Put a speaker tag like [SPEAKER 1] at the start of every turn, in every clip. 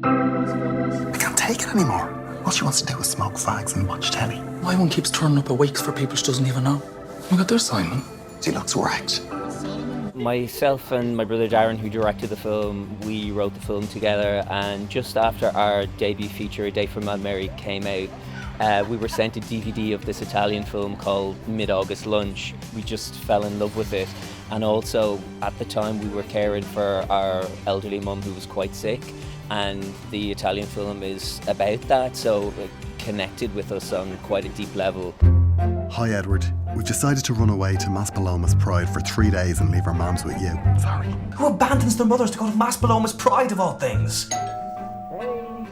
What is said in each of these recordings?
[SPEAKER 1] I can't take it anymore. All she wants to do is smoke fags and watch telly.
[SPEAKER 2] My one keeps turning up at wakes for people she doesn't even know. Look at their Simon.
[SPEAKER 1] She looks wrecked.
[SPEAKER 3] Myself and my brother Darren, who directed the film, we wrote the film together, and just after our debut feature, A Day for Mad Mary, came out, we were sent a DVD of this Italian film called Mid-August Lunch. We just fell in love with it, and also at the time we were caring for our elderly mum who was quite sick, and the Italian film is about that, so it connected with us on quite a deep level.
[SPEAKER 1] Hi Edward, we've decided to run away to Maspaloma's Pride for 3 days and leave our mums with you. Sorry.
[SPEAKER 4] Who abandons their mothers to go to Maspaloma's Pride of all things?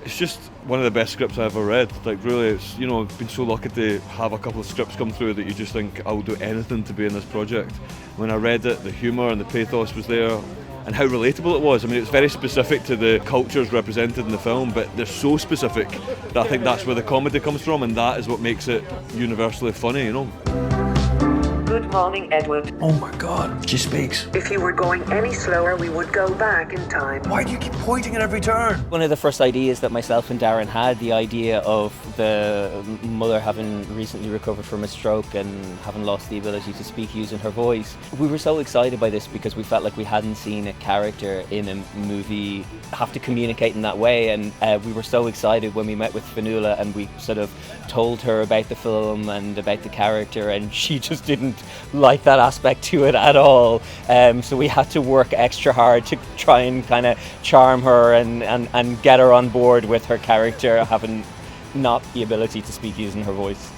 [SPEAKER 5] It's just one of the best scripts I've ever read. Like really, it's, you know, I've been so lucky to have a couple of scripts come through that you just think, I will do anything to be in this project. When I read it, the humour and the pathos was there, and how relatable it was. I mean, it's very specific to the cultures represented in the film, but they're so specific that I think that's where the comedy comes from, and that is what makes it universally funny, you know.
[SPEAKER 6] Good morning, Edward.
[SPEAKER 2] Oh my God, she speaks.
[SPEAKER 6] If you were going any slower, we would go back in time.
[SPEAKER 4] Why do you keep pointing at every turn?
[SPEAKER 3] One of the first ideas that myself and Darren had, the idea of the mother having recently recovered from a stroke and having lost the ability to speak using her voice. We were so excited by this because we felt like we hadn't seen a character in a movie have to communicate in that way, and we were so excited when we met with Fanula and we sort of told her about the film and about the character, and she just didn't like that aspect to it at all. So we had to work extra hard to try and kind of charm her and get her on board with her character having not the ability to speak using her voice.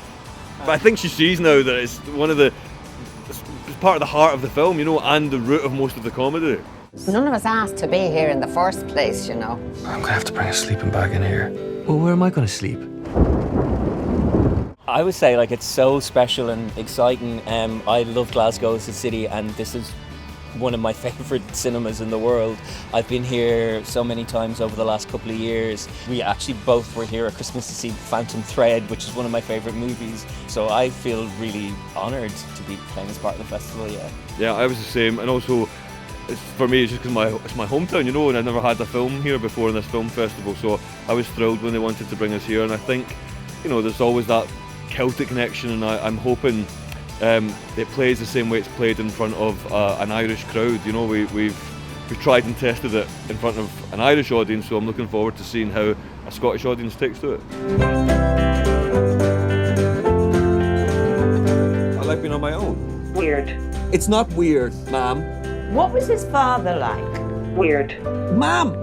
[SPEAKER 5] But I think she sees now that it's it's part of the heart of the film, you know, and the root of most of the comedy.
[SPEAKER 7] None of us asked to be here in the first place, you know.
[SPEAKER 2] I'm gonna have to bring a sleeping bag in here. Well, where am I gonna sleep?
[SPEAKER 3] I would say like it's so special and exciting. I love Glasgow as a city, and this is one of my favourite cinemas in the world. I've been here so many times over the last couple of years. We actually both were here at Christmas to see Phantom Thread, which is one of my favourite movies. So I feel really honoured to be playing as part of the festival, yeah.
[SPEAKER 5] Yeah, I was the same, and also for me it's just because it's my hometown, you know, and I never had a film here before in this film festival, so I was thrilled when they wanted to bring us here, and I think, you know, there's always that Celtic connection, and I'm hoping it plays the same way it's played in front of an Irish crowd. You know, we've tried and tested it in front of an Irish audience, so I'm looking forward to seeing how a Scottish audience takes to it.
[SPEAKER 8] I like being on my own.
[SPEAKER 6] Weird.
[SPEAKER 8] It's not weird, Ma'am.
[SPEAKER 7] What was his father like?
[SPEAKER 6] Weird.
[SPEAKER 8] Ma'am!